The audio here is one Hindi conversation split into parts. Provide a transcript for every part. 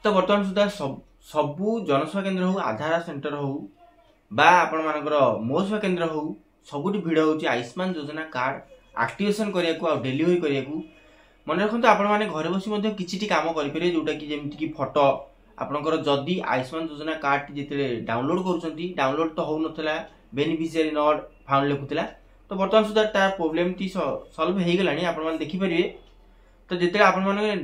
तो बर्तमान सुधा सबू जनसेवा केन्द्र हो आधार सेंटर हो बा आपण मानकर मो सेवा केन्द्र हो सबुठी भिड़ होची आयुष्मान योजना कार्ड एक्टिवेशन करिया को आ डेलीवरी करिया को मन रखते आपण मैंने घर बसी किसी काम करेंगे जोटा कि जमीक कि फोटो आपंकर जदि आयुष्मान योजना कार्ड जिते डाउनलोड कर डाउनलोड तो हो नाला बेनिफिशियरी नॉट फाउंड लिखुला तो बर्तमान सुधा तार प्रोब्लेम टी सल्व हो गला आपण मैंने देखिपारे। तो जिते आप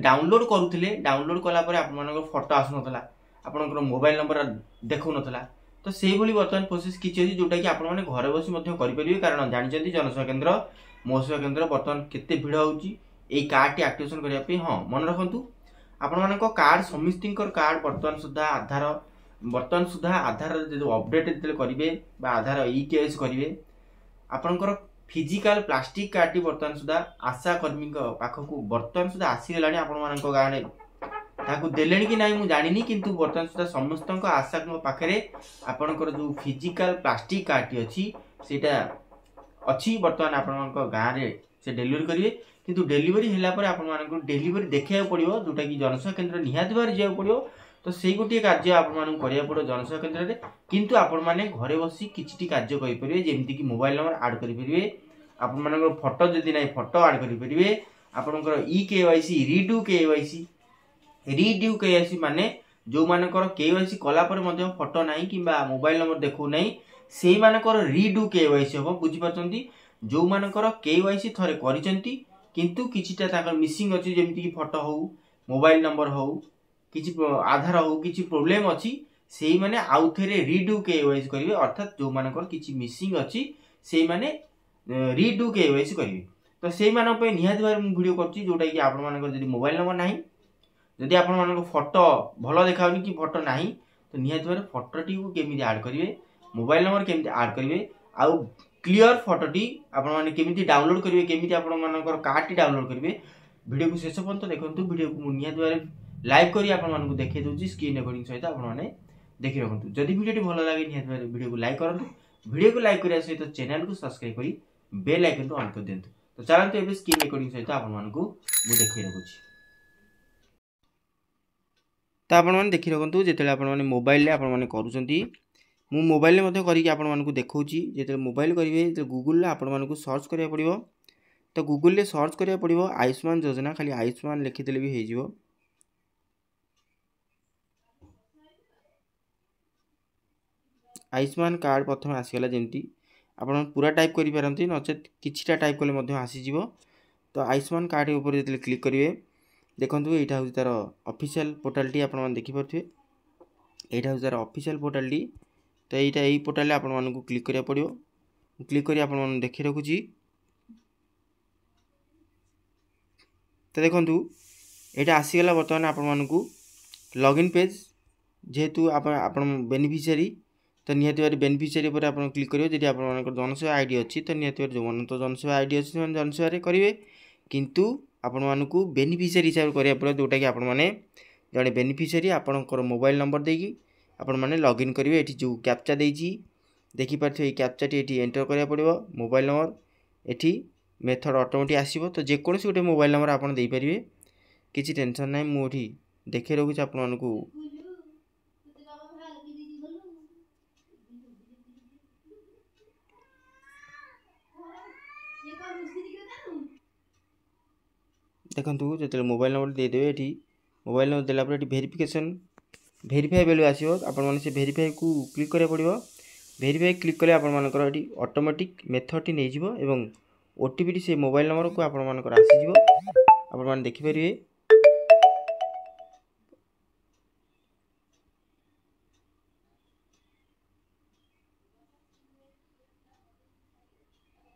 डाउनलोड करुले डाउनलोड कलापर आप फोटो आसुना आपंकर मोबाइल नंबर देखु नाला तो से बर्तमान प्रोसेस किसी अच्छी जोटा कि आपने घर बसी करेंगे कारण जानते जनसेवा केन्द्र मो सेवा केन्द्र बर्तमान केते भिड़ होची ए कार्ड टी एक्टिवेशन करने हाँ मन रखु आपण कार्ड समिस्त कार्ड बर्तमान सुधा आधार जो अपडेट जो करेंगे आधार ई-केवाईसी करेंगे आपंकर फिजिकल प्लास्टिक कार्ड टी बर्तमान सुधा आशा कर्मी पाखक बर्तमान सुधा आसीगला आपण गाँव में देले कि ना मुझे जानी किंतु बर्तमान सुधा समस्त आशा पाखे आपंकर जो फिजिकल प्लास्टिक कार्ड टी अच्छी सेटा अच्छी बर्तमान आपण गाँव में से डेलीवरी करेंगे किंतु डेलीवरी है आपको डेलीवरी देखा पड़ो जोटा कि जनसेवा केन्द्र निहाती भाव जावाक पड़ो तो से गोटे कार्य आपको पड़ो जनसेवा केन्द्र में किंतु आपण मैंने घरे बसी किसी कार्य करेंगे जमीक मोबाइल नंबर आड करेंगे आपण फोटो जदि ना फोटो आड करेंगे आपंकर ई-केवाईसी रीड्यू केवाईसी माने जो मानकर केवाईसी कलापर फोटो ना कि मोबाइल नंबर देखो ना से मानकर रीड्यू केवाईसी हम बुझीपारती जो मानकर केवाईसी थरे करिसेंती किंतु किछिटा मिसिंग अच्छी जमीक फोटो हो मोबाइल नंबर हो किसी आधार हो किसी प्रोब्लेम अच्छी से मैंने आउ थे रीड्यू केवाईसी करेंगे अर्थात जो मानकर किसी मिसिंग अच्छी से मैंने रीड्यू केवाईसी करेंगे तो से निहाती भाव मुझे वीडियो कर जोटा कि आप मोबाइल नंबर ना जदि आप फोटो भल देखा कि फोटो ना तो निहाती भाव फोटोटी को केमी आड करेंगे मोबाइल नंबर केमी आड करेंगे आउ क्लियर फोटोटी आपमि डाउनलोड करेंगे केमी आप कार्ड टी डाउनलोड करेंगे वीडियो को शेष पर्यंत देखो वीडियो को निहाती भाव लाइव करी आपको देखे दूसरी स्क्रीन रिकॉर्डिंग सहित आपने देखी रखु जदि वीडियो भल लगे निहाती भाव वीडियो को लाइक करूँ वीडियो को लाइक करने सहित चैनल को सब्सक्राइब करी बेल आइकन को ऑन कर दिंतु। तो चलते ए स्क्रीन रिकॉर्डिंग सहित आपको देखी रखुची तो आपने देखी रखु जो आपने मोबाइल आपने करूँ मु मोबाइल में करके आपको देखा जो मोबाइल करेंगे गूगल आपको सर्च करा पड़ो तो गूगल सर्च करा पड़ो आयुष्मान योजना खाली आयुष्मान लिखिदेले भी हो आयुष्मान कार्ड प्रथम आसीगला जमी आप पूरा टाइप करें नचेत किछिटा टाइप कले आसीज तो आयुष्मान कार्ड ऊपर जो क्लिक करेंगे देखो यहाँ हूँ तार ऑफिशियल पोर्टल टी आप देखिपे यहाँ हूँ तार ऑफिशियल पोर्टल टी तो यहाँ यही पोर्टल आपको क्लिक करा पड़ो क्लिक कर आप देखी रखुची तो देखो यहाँ आसीगला बर्तमान आपको लॉगिन पेज जेहेतु आप बेनिफिशियरी तो निहाती भाव बेनिफिशियरी पर आप क्लिक करेंगे जब आप जनसेवा आईडी अच्छी तो निहाती भाव जो मन तो जनसेवा आईडी अच्छी से जनसेवा करेंगे किंतु आपको बेनिफिशियरी हिसाब से कराया पड़े जोटा कि आपने जड़े बेनिफिशियरी आपंकर मोबाइल नंबर देकी आपण मैंने लॉगिन करेंगे ये जो कैप्चा देती देखिपे कैप्चाटी ये एंटर कराया पड़ो मोबाइल नंबर ये मेथड ऑटोमेटिक आसो तो जेकोसी गोटे मोबाइल नंबर आप देपारे किसी टेंशन ना मुझे देखे रखुच्छी आपको देखो जो मोबाइल नंबर देदेवे ये मोबाइल नंबर देला वेरिफिकेशन वेरीफाई वैल्यू आसो आपने से वेरीफाई को क्लिक करा पड़ो वेरीफाई क्लिक कले आपर ये ऑटोमेटिक मेथड टी नहीं ओटीपी से मोबाइल नंबर को आपर आसीज आप देखिपारे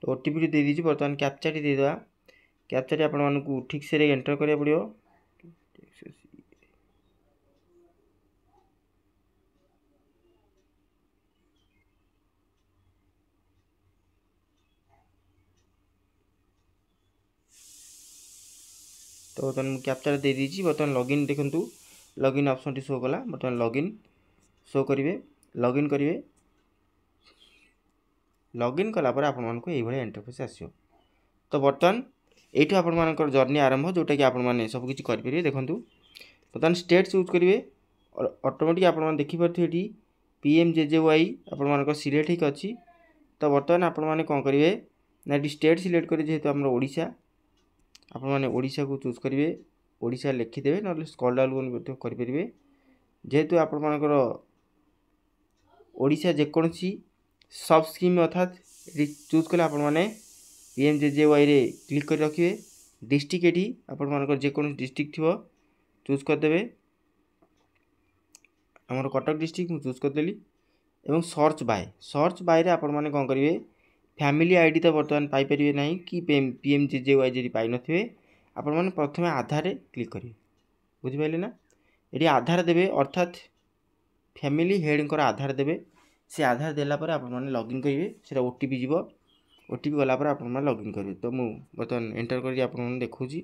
तो ओटीपी दे दीजिए बर्तमान कैप्चा टी देदेवा कैप्चा टी आपको ठीक से एंटर करा पड़ो तो बर्तमान कैप्चा दे दीजिए बर्तमान लॉगिन देखूँ लॉगिन ऑप्शन टी शो कला बर्तमान लॉगिन शो करेंगे लॉगिन करेंगे लॉगिन कलापर आपको ये इंटरफेस आसो तो बर्तमान ये आपर जर्नी आरंभ जोटा कि आपने सबकि करेंगे देखूँ बर्तमान स्टेट चूज करेंगे ऑटोमेटिक आपण देखिपे ये PMJJY आप सिलेक्ट होकर अच्छी। तो बर्तमान आपण मैंने कौन करेंगे ना ये स्टेट सिलेक्ट करेंगे जेहेतु आम ओडिशा आपण मैंने ओडिशा को चूज करेंगे ओडिशा लिखिदेवे ना स्क्रॉल डाउन करेंगे जेहेतु आपण मानकर ओडिशा जेकोसी सब स्कीम अर्थात चूज कले आपण मैंने PMJJY रे क्लिक कर रखिए डिस्ट्रिक्ट ये आपण मानकर जेकोसी डिस्ट्रिक्ट थी चूज करदे आमर कटक डिस्ट्रिक्ट मुझे चूज करदेली एवं सर्च बाय रे आपण मैंने कौन करेंगे फैमिली आईडी तो बर्तमान पाइपर ना कि PMJJY जी पाई नथिबे आपण मैंने प्रथम आधार रे क्लिक करेंगे बुझिपारे ना ये आधार देवे अर्थात फैमिली हेड को आधार देवे से आधार देला पर आपण मैंने लॉगिन करेंगे से OTP जीव OTP गलापर आपण मैंने लॉगिन करेंगे। तो मुझे बर्तमान एंटर कर आपण मैंने देखुची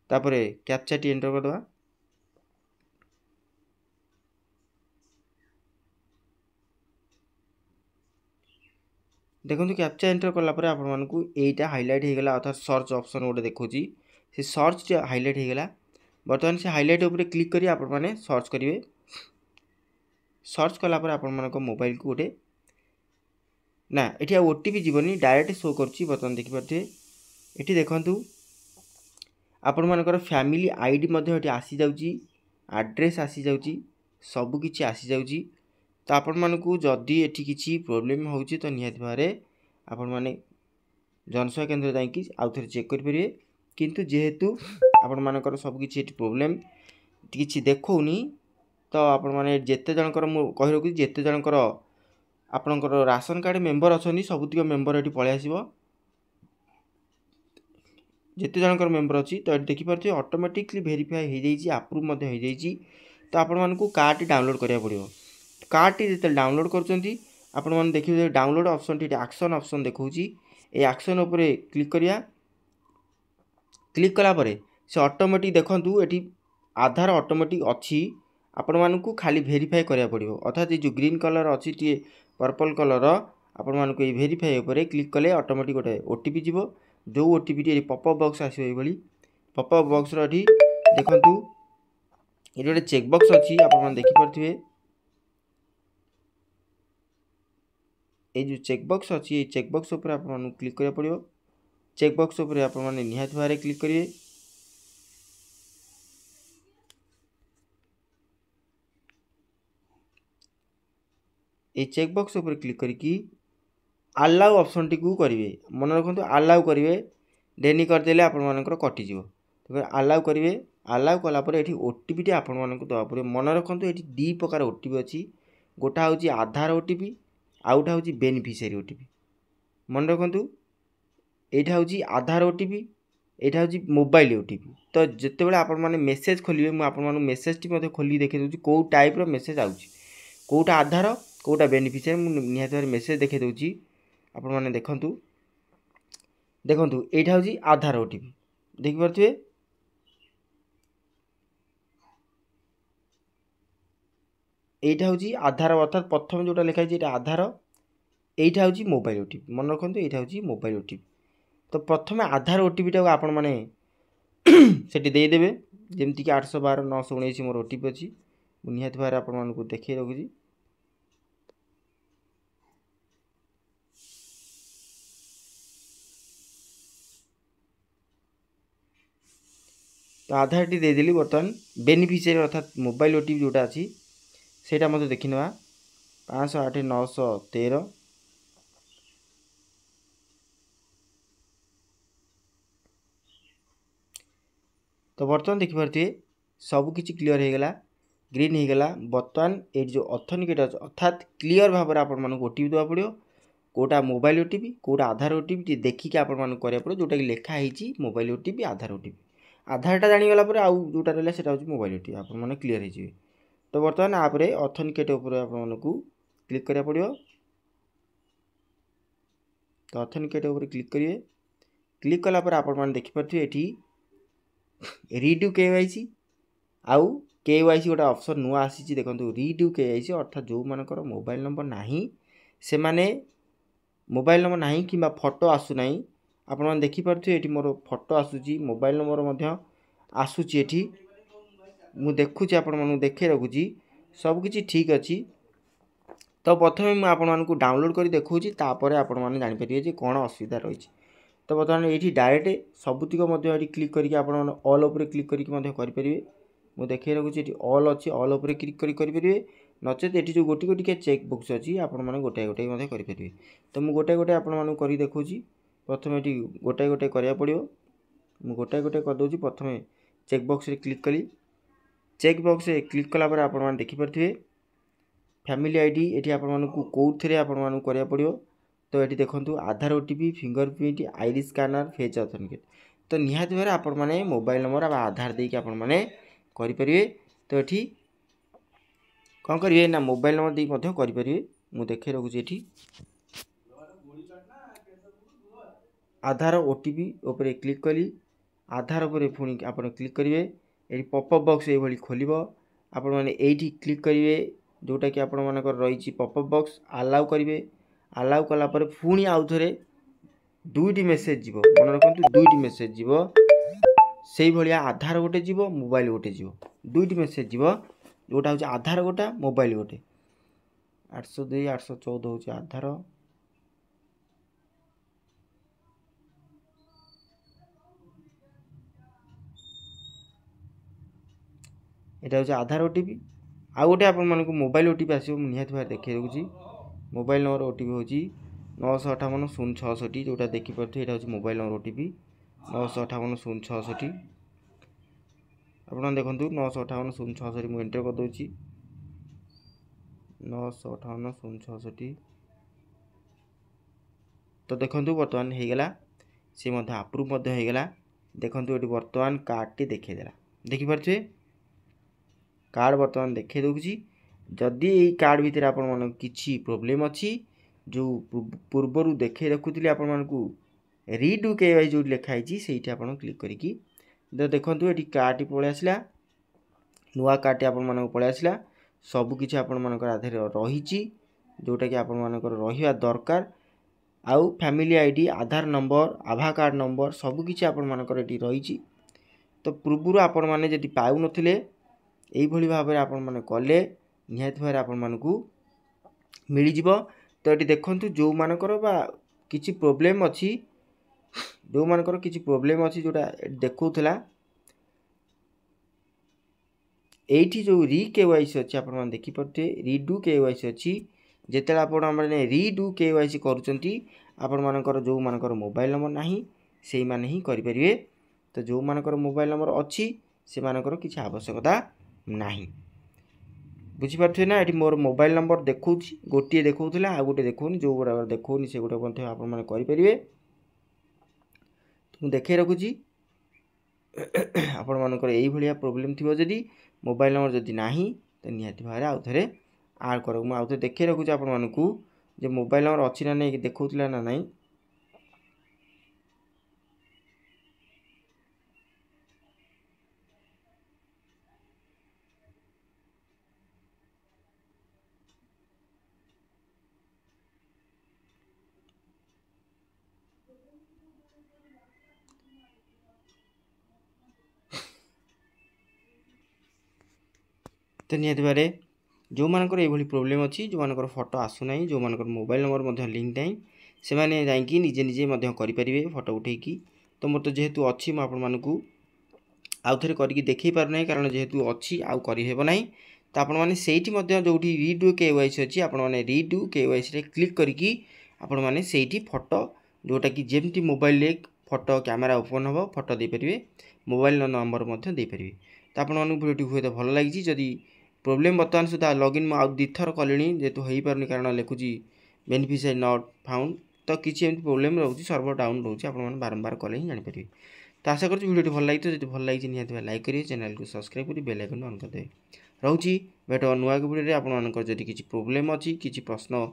तापरे कैप्चा टी एंटर करदे देखो कैप्चा एंटर कलापर आपण मानकू एटा हाइलाइट हो गला अर्थात सर्च ऑप्शन गोटे देखुची से सर्च हाइलाइट हो गला। बर्तमान से हाइलाइट उपर क्लिक करी आपण माने सर्च करेंगे सर्च कलापर आपण मानक मोबाइल को गोटे ना ये OTP जीवनी डायरेक्ट शो करछि। बर्तमान देखिपारे ये देखु आपण मानकर फैमिली आईडी मध्य आसी जाउची एड्रेस आसी जाउची सब किछि आसी जाउची। तो आपण मानकू जदि एठी किछि प्रॉब्लम होउची तो निहाती भारे आपण माने जनसेवा केंद्र जाइकि आउ थरे चेक कर परिए किंतु जेहेतु आपण मानकर सब किछि एठी प्रॉब्लम किछि देखौनी तो आपण माने जेते जनकर मु कहि रखि जेते जनकर आपणकर राशन कार्ड मेंबर अछनी सबुतिक मेंबर एठी पळे आसीबो जिते जनकर मेंबर अच्छी तो ये देखिपे ऑटोमेटिकली वेरीफाई हो जाइए अप्रूव हो जाइए। तो आपण मानकू कार्ड डाउनलोड करिया पड़िबो कार्ड जिते डाउनलोड करचंती आपण माने देखिबे डाउनलोड ऑप्शन टी एक्शन ऑप्शन देखौची ए एक्शन ऊपर क्लिक करिया क्लिक कला परे से ऑटोमेटिक देखंतु एठी आधार ऑटोमेटिक अच्छी आपण मानकू खाली वेरीफाई करिया पड़िबो अर्थात ये जो ग्रीन कलर अच्छी टी पर्पल कलर आपण मानकू ये वेरीफाई ऊपर क्लिक कले ऑटोमेटिक गोटे OTP जीवो जो OTP टी पॉपअप बॉक्स आसो ये पॉपअप बॉक्स री देखु ये गोटे चेकबॉक्स अच्छी आप देखिपे ये जो चेकबॉक्स अच्छी ये चेकबॉक्स उपर आप क्लिक करा पड़ो चेकबॉक्स उपर आप निहाती भाव क्लिक करेंगे ये चेकबॉक्स उपर क्लिक करके अलाउ ऑप्शन टी को करेंगे मन रखु अलाउ करेंगे डेनी करदे आपण कटिज तो अलाउ करेंगे अलाउ कलापर ये OTP टी आपण दवा पड़े मन रखु ये दी प्रकार OTP अच्छी गोटा हूँ आधार OTP आउटा हूँ बेनिफिशियरी OTP मन रखु यहाँ हूँ आधार OTP यहाँ हूँ मोबाइल OTP। तो जिते बड़े आपण मैंने मेसेज खोलिए मुझे मेसेज टी खोली देखी दूसरी कौ टाइप मेसेज आउची कौटा आधार कौटा बेनिफिशियरी मुझे निहाती भाव मेसेज देखी दूसरी आपण मैंने देखंतु देखंतु यहाँ हूँ आधार OTP देखिपे यहाँ हूँ आधार अर्थात प्रथम जोटा लिखाई ये आधार यहाँ हूँ मोबाइल OTP मन रखु यहाँ हूँ मोबाइल OTP। तो प्रथम आधार OTP टाक आपण मैंने सेठी देदेवे जमीक 812 919 मोर OTP अच्छी निहाती भाव आपको देखिए रखुची तो आधार टी देदेली बर्तमान बेनिफिशियरी अर्थात मोबाइल OTP जोटा अच्छी सेटा मत देखी ना 508 913 तो बर्तमान देखिपे सबकि क्लीयर हो गला ग्रीन हो गला। बर्तमान ये जो ऑथेंटिकेट अर्थात क्लीयर भाव में आपण मानक OTP देवा पड़ो कोटा मोबाइल OTP कोटा आधार OTP देखिए आपण मानक करिया पड़ो जोटा कि लेखा है मोबाइल OTP आधार OTP आधारटा जानीगला आउ जोटा रहा है हूँ मोबाइल OTP आप मैंने क्लीयर हो। तो बर्तमान आपरे ऑथेंटिकेट उपर आपको क्लिक करिया पड़ो तो ऑथेंटिकेट उपर क्लिक करेंगे क्लिक कलापर आपण मैंने देखिपे ये रिड्यू KYC आउ KYC गोटे ऑप्शन नुआ आसी देखो रीडू KYC अर्थात जो मानकर मोबाइल नंबर नहीं से माने मोबाइल नंबर नहीं कि फोटो आसुना आपण मैंने देखिपे ये मोर फोटो आसूची मोबाइल नंबर आसूची एठी मु देखुची आपण मानू देखे रखुची सब किछि ठीक अच्छी। तो प्रथमे मुझे आपण मानू डाउनलोड कर देखुची तापर आपण माने जानि परिबे जे कोन असुविधा रही। तो बर्तमान ये डायरेक्ट सबुतिक क्लिक करके आपण ऑल उपर क्लिक करके करें मुझे देखे रखुची ये ऑल अच्छी ऑल उपर क्लिक करेंगे नचेत ये जो गोटी गोटी चेक बॉक्स अच्छी आपण मैंने गोटाए गोटाए करेंगे। तो मुझे गोटाए गोटाए आपण मानू कर देखुची प्रथम ये गोटाए गोटाए करा पड़ो मुझे गोटाए गोटाए करदे प्रथम चेक बॉक्स रे क्लिक कली चेक बॉक्स रे क्लिक कलापर आपण मैंने देखिपे फैमिली आईडी ये आपण कौन आपण करा पड़ो। तो ये देखो आधार OTP fingerprint Iris scanner face authenticate तो निहाती भाव आपण मैंने मोबाइल नंबर आधार देके आपण मैंने करेंगे। तो ये कौन करेंगे ना मोबाइल नंबर देके करेंगे मुझे देखे रखुची ये आधार OTP उपर क्लिक कली आधार उपर पुणी आप क्लिक करेंगे ये पॉपअप बॉक्स ये खोल आपण मैंने ये क्लिक करेंगे जोटा कि आपण मानकर रही पॉपअप बॉक्स अलाउ करेंगे अलाउ कलापर पुणी आउ थे दुईटी मेसेज जीव मन रखु दुईटी मेसेज जीव से भाया आधार गोटे जीव मोबाइल गोटे जीव दुईटी मेसेज जीव जोटा हूँ आधार गोटा मोबाइल गोटे 802 814 हूँ आधार यहाँ हूँ आधार OTP आउ गोटे आपण मानक मोबाइल OTP आसो निहाती भाव देखे रखुची मोबाइल नंबर OTP हूँ 958 066 जोटा देखिपे यहाँ हूँ मोबाइल नंबर OTP 958 066 आप देखो 958 066 मुझे एंटर करदे 958 066 तो देखो बर्तमान होगला सी आप्रुव होगला देखो ये बर्तमान कार्ड देखीदेला देखिपे कार्ड बर्तमान देखे दूसरी जदि ये कार्ड भितर आपण मन किसी प्रोब्लेम अच्छी जो पूर्वर देखे रखुली आपण मानकू रीडू KYC जो लिखाई से क्लिक करिकी तो देखो ये कार्ड पलि आसला नुआ कार्ड आपण मानक पलि आसला सबकि आपण मानकर आधार रही जोटा कि आपण मानकर रहिबा दरकार आउ फैमिली आईडी आधार नंबर आधार कार्ड नंबर सबकि आपण मानकर एटी रही। तो पूर्वर आपण माने जदि पाउ नथिले एई भली भाव में आपण माने कले निहाती भाव आपण मानकू मिल जिवो। तो ये देखंतु जो मानकर बा किछि प्रोब्लेम अच्छी जो मानकर किछि प्रोब्लेम अच्छी जोटा देखौथला एठी जो री KYC अच्छी आपण माने देखि पड़ते रीडू KYC अच्छी जेते आपण माने रीडू KYC करूचंती आपण मानकर जो मानकर मोबाइल नंबर नाही सेही माने ही करि परिबे। तो जो मानकर मोबाइल नंबर अच्छी से मानकर किछि आवश्यकता नहीं बुझीपारे ना। ये मोर मोबाइल नंबर देखा गोटे देखा आ गोटे देखनी जो गुड़ा देखनी से गोटे आपरे तो देखे रखुची आपण मानकर यही भाया प्रोब्लेम थी जदि मोबाइल नंबर जदि नहीं तो निहाती भाव आउ थे आड कर आउ थे देखे रखुची आपण मानकू जे मोबाइल नंबर अच्छी ना नहीं देखा ना नहीं। तो निहाती भाव जो मानकर ये प्रोब्लेम अच्छी जो मानकर फोटो आसुना जो मानकर मोबाइल नंबर लिंक नहीं से मैंने जाकि निजे निजे करेंगे फोटो उठेकी। तो मोर तो जेहेतु अच्छी मुझे आउ थे करके देखी पारना कारण जेहेतु अच्छी आउ करना तो आपण मैंने सेठी जो रीडू KYC अच्छी आपण मैंने रीडू KYC रे क्लिक करके आपण मैंने सेठी फोटो जोटा कि जमती मोबाइल फोटो कैमेरा ओपन हम फोटो दे पारे मोबाइल नंबर दे पारे। तो आपण भिडियो हुए तो भल लगी जदि प्रोब्लेम बर्तमान सुधा लॉगिन आउ दिथर कले जेहेतु हो पारनी कारण लिखुची बेनिफिशियरी नॉट फाउंड तो किसी एमती प्रोब्लेम रोचे सर्वर डाउन रोचे आप बारंबार कले ही जानीपर। तो आशा करूँ वीडियो भल लगी जो भल लगी निहाती लाइक करेंगे चैनल को सब्सक्राइब कर बेल आइकन ऑन करदे रोची भेट नुआ वीडियो आपंकर जब किसी प्रोब्लेम अच्छी किसी प्रश्न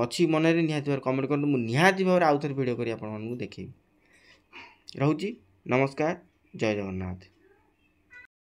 अच्छी मन में निहाती भाव कमेंट करूँ मुझे निहाती भाव आउ थे वीडियो कर देखी रोची नमस्कार जय जगन्नाथ।